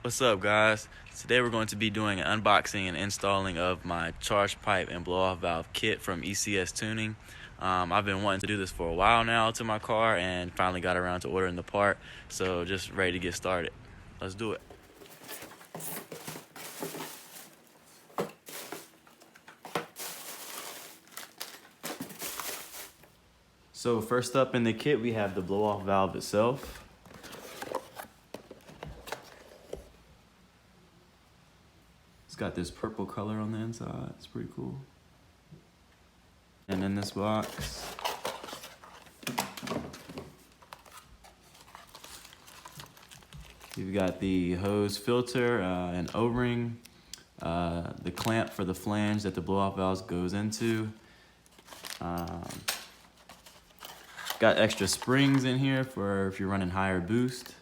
What's up, guys? Today we're going to be doing an unboxing and installing of my Chargepipe and BlowOff valve kit from ECS Tuning. I've been wanting to do this for a while now to my car and finally got around to ordering the part, so just ready to get started. Let's do it. So first up in the kit we have the BlowOff valve itself. It's got this purple color on the inside. It's pretty cool. And in this box, you've got the hose filter, an O-ring, the clamp for the flange that the BlowOff valve goes into. Got extra springs in here for if you're running higher boost,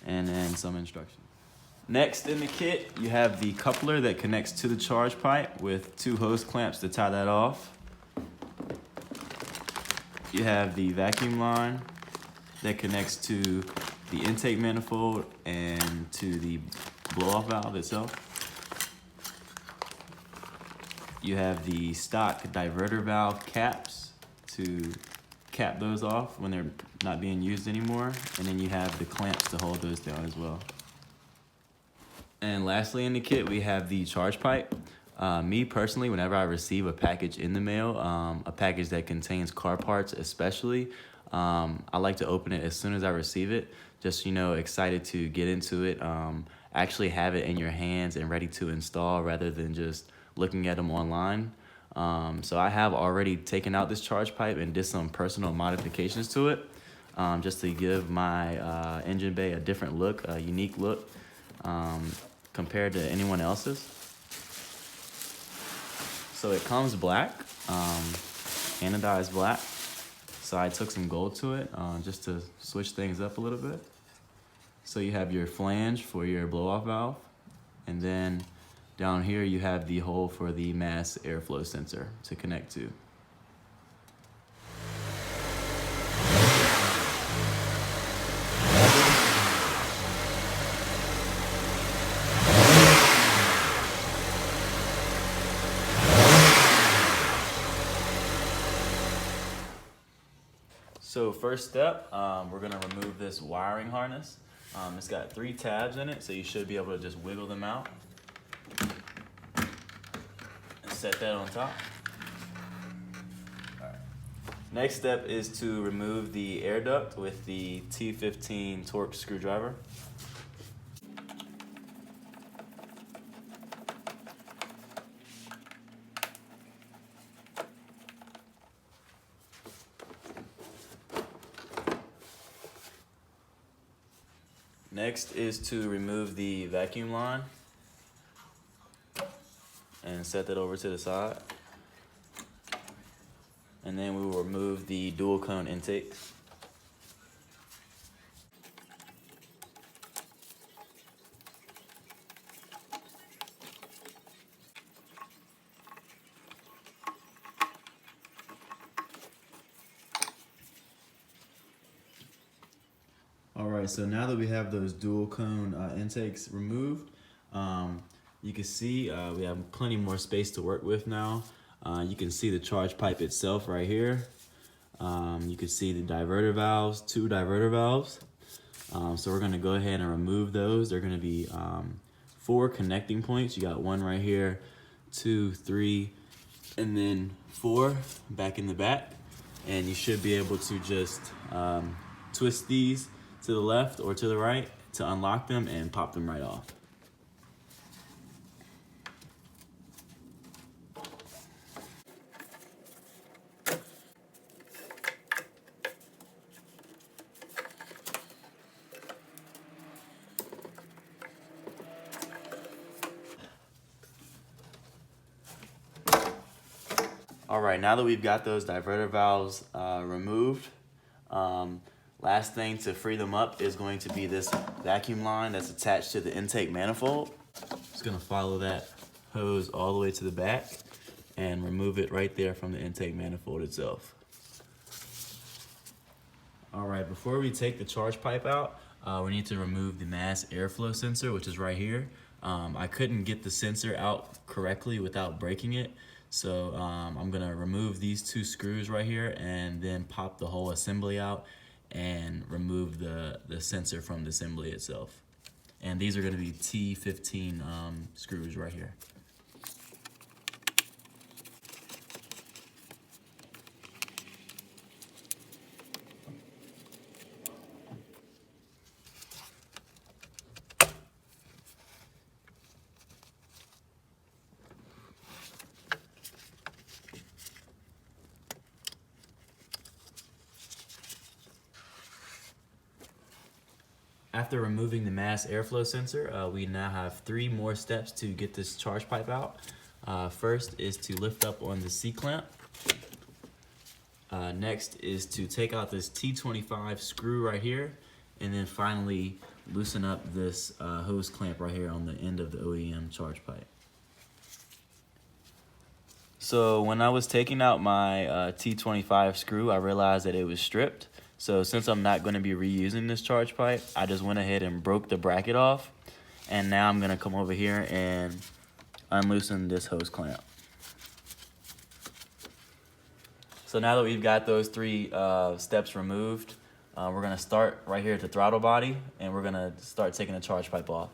and then some instructions. Next in the kit, you have the coupler that connects to the charge pipe with 2 hose clamps to tie that off. You have the vacuum line that connects to the intake manifold and to the BlowOff valve itself. You have the stock diverter valve caps to cap those off when they're not being used anymore. And then you have the clamps to hold those down as well. And lastly in the kit, we have the charge pipe. Me personally, whenever I receive a package in the mail, a package that contains car parts especially, I like to open it as soon as I receive it. Just, excited to get into it, actually have it in your hands and ready to install rather than just looking at them online. So I have already taken out this charge pipe and did some personal modifications to it, just to give my engine bay a different look, a unique look, compared to anyone else's. So it comes black, anodized black. So I took some gold to it, just to switch things up a little bit. So you have your flange for your BlowOff valve, and then down here you have the hole for the mass airflow sensor to connect to. So first step, we're gonna remove this wiring harness. It's got 3 tabs in it, so you should be able to just wiggle them out and set that on top. All right. Next step is to remove the air duct with the T15 Torx screwdriver. Next is to remove the vacuum line and set that over to the side. And then we will remove the dual cone intakes. Alright, so now that we have those dual cone intakes removed, you can see we have plenty more space to work with now. You can see the charge pipe itself right here. You can see the diverter valves, 2 diverter valves. So we're going to go ahead and remove those. They're going to be 4 connecting points. You got 1 right here, 2, 3, and then 4 back in the back. And you should be able to just twist these to the left or to the right to unlock them and pop them right off. All right, now that we've got those diverter valves removed, last thing to free them up is going to be this vacuum line that's attached to the intake manifold. Just gonna follow that hose all the way to the back and remove it right there from the intake manifold itself. All right, before we take the charge pipe out, we need to remove the mass airflow sensor, which is right here. I couldn't get the sensor out correctly without breaking it, so I'm gonna remove these two screws right here and then pop the whole assembly out and remove the sensor from the assembly itself. And these are gonna be T15 screws right here. After removing the mass airflow sensor, we now have 3 more steps to get this charge pipe out. First is to lift up on the C-clamp. Next is to take out this T25 screw right here, and then finally loosen up this hose clamp right here on the end of the OEM charge pipe. So when I was taking out my T25 screw, I realized that it was stripped. So since I'm not going to be reusing this charge pipe, I just went ahead and broke the bracket off. And now I'm going to come over here and unloosen this hose clamp. So now that we've got those 3 steps removed, we're going to start right here at the throttle body, and we're going to start taking the charge pipe off.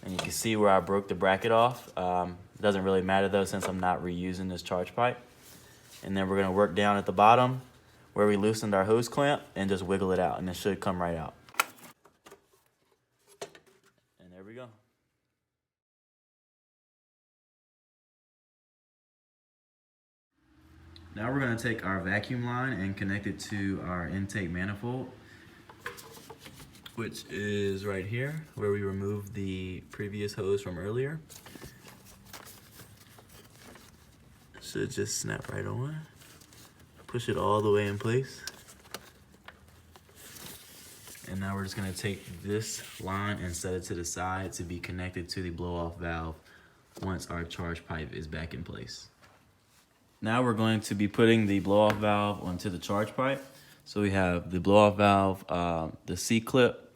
And you can see where I broke the bracket off. It doesn't really matter though, since I'm not reusing this charge pipe. And then we're gonna work down at the bottom where we loosened our hose clamp and just wiggle it out, and it should come right out. And there we go. Now we're gonna take our vacuum line and connect it to our intake manifold, which is right here where we removed the previous hose from earlier. Should just snap right on. Push it all the way in place. And now we're just gonna take this line and set it to the side to be connected to the blow-off valve once our charge pipe is back in place. Now we're going to be putting the blow-off valve onto the charge pipe. So we have the blow-off valve, the C-clip.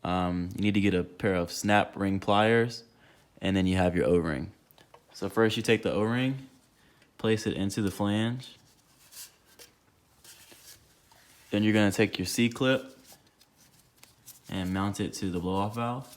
You need to get a pair of snap ring pliers, and then you have your O-ring. So first you take the O-ring, place it into the flange. Then you're gonna take your C-clip and mount it to the blow-off valve.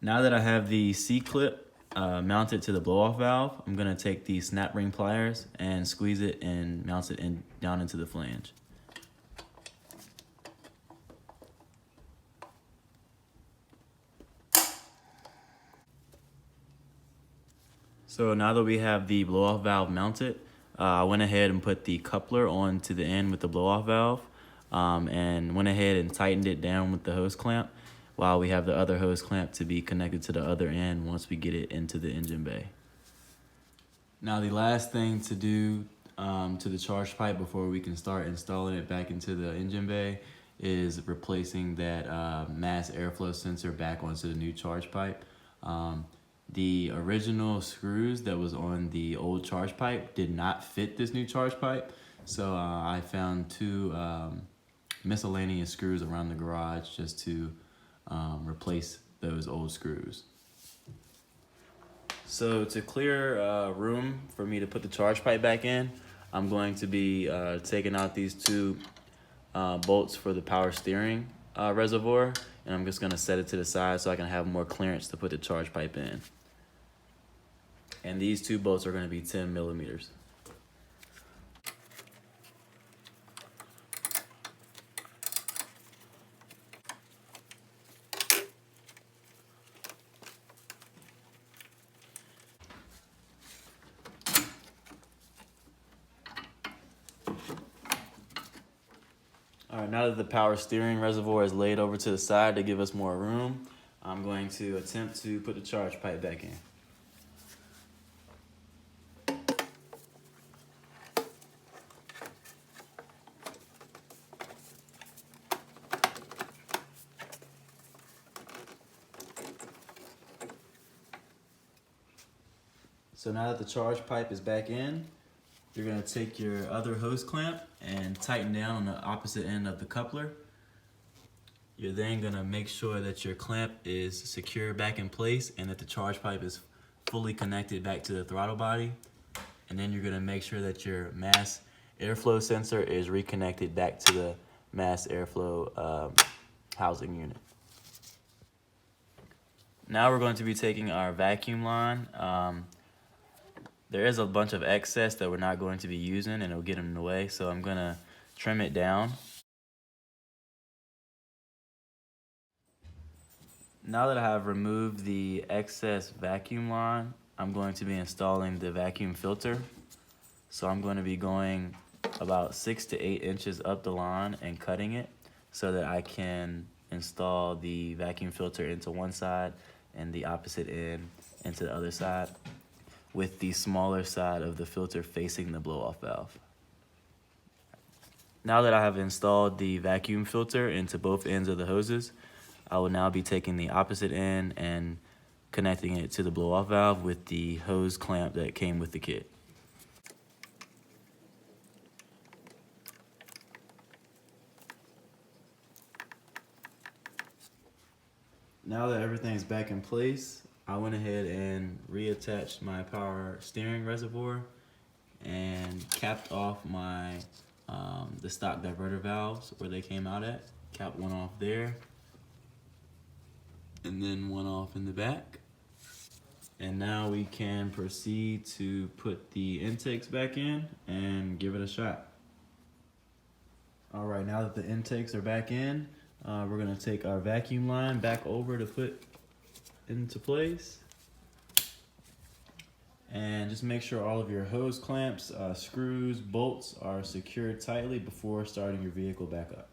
Now that I have the C-clip mounted to the blow-off valve, I'm gonna take the snap ring pliers and squeeze it and mount it down into the flange. So now that we have the blow-off valve mounted, I went ahead and put the coupler onto the end with the blow-off valve, and went ahead and tightened it down with the hose clamp, while we have the other hose clamp to be connected to the other end once we get it into the engine bay. Now the last thing to do to the charge pipe before we can start installing it back into the engine bay is replacing that mass airflow sensor back onto the new charge pipe. The original screws that was on the old charge pipe did not fit this new charge pipe, so I found 2 miscellaneous screws around the garage just to replace those old screws. So to clear room for me to put the charge pipe back in, I'm going to be taking out these 2 bolts for the power steering reservoir, and I'm just gonna set it to the side so I can have more clearance to put the charge pipe in. And these 2 bolts are gonna be 10 millimeters. All right, now that the power steering reservoir is laid over to the side to give us more room, I'm going to attempt to put the charge pipe back in. So now that the charge pipe is back in, you're gonna take your other hose clamp and tighten down on the opposite end of the coupler. You're then gonna make sure that your clamp is secure back in place and that the charge pipe is fully connected back to the throttle body. And then you're gonna make sure that your mass airflow sensor is reconnected back to the mass airflow housing unit. Now we're going to be taking our vacuum line. There is a bunch of excess that we're not going to be using and it'll get in the way, so I'm gonna trim it down. Now that I have removed the excess vacuum line, I'm going to be installing the vacuum filter. So I'm going to be going about 6 to 8 inches up the line and cutting it so that I can install the vacuum filter into one side and the opposite end into the other side, with the smaller side of the filter facing the blow-off valve. Now that I have installed the vacuum filter into both ends of the hoses, I will now be taking the opposite end and connecting it to the blow-off valve with the hose clamp that came with the kit. Now that everything's back in place, I went ahead and reattached my power steering reservoir and capped off my the stock diverter valves where they came out at. Capped one off there, and then one off in the back. And now we can proceed to put the intakes back in and give it a shot. All right, now that the intakes are back in, we're gonna take our vacuum line back over to put into place. And just make sure all of your hose clamps, screws, bolts are secured tightly before starting your vehicle back up.